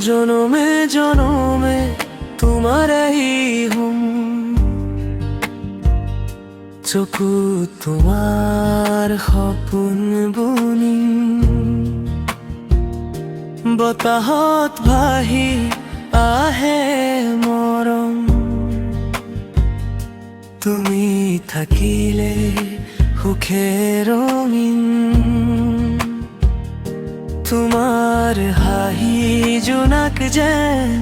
জনমে জনমে তোমার এই হুম, চকু তোমাৰ সপোন বুনি বতাহত ভাহি আহে মৰম। তুমি থাকিলে সুখে ৰঙিন, তোমাৰ হাঁহি জোনাক যেন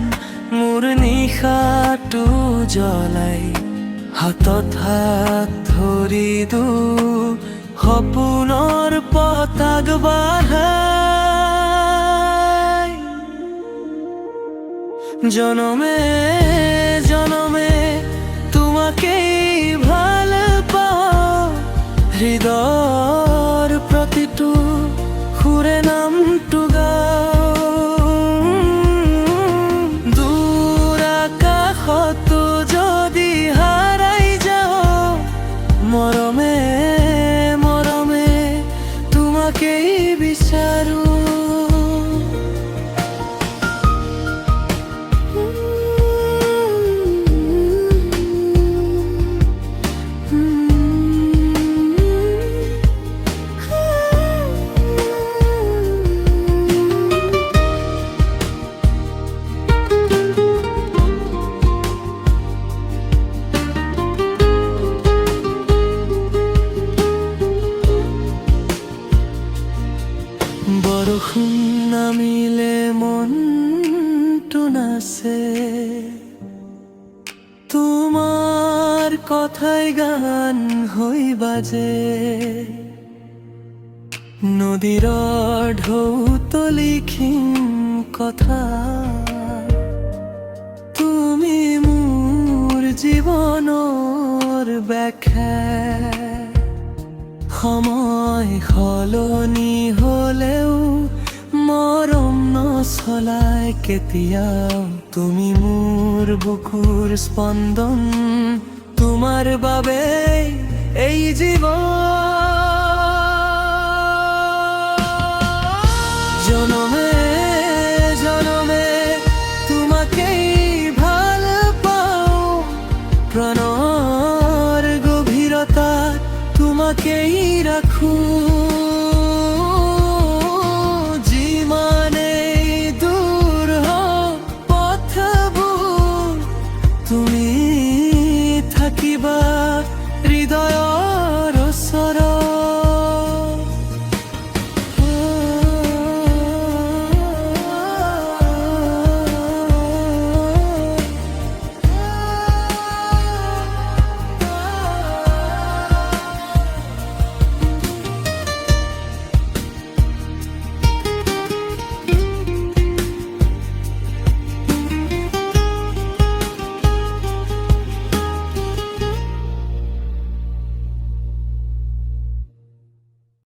মোৰ নিশাটো জ্বলাই। হাতত হাত ধৰি সপোনৰ পতাক বাঢ়াই। জনমে জনমে তোমাকেই ভাল পাওঁ, হৃদয়ৰ প্ৰতিটো সুৰে নামটো গাওঁ। দূৰ আকাশতো যদি হাৰাই যাওঁ, মৰমে মৰমে তোমাকেই বিচাৰো। বৰষুণ নামিলে মনটো নাচে, তোমাৰ কথাই গান হৈ বাজে। নদীৰ ঢৌত লিখিম কথা, তুমি মোৰ জীৱনৰ ব্যাখ্যা। সময় সলনি হলেও মৰম নচলায় কেতিয়াও। তুমি মোৰ বুকুৰ স্পন্দন, তোমাৰ বাবে এই জীৱন। জনমে জনমে তোমাকেই ভাল পাওঁ, প্ৰাণৰ গভীৰতাত তোমাকেই ৰাখো। যিমানেই দূৰ হওক পথবোৰ, তুমি থাকিবা হৃদয়ৰ ওচৰত।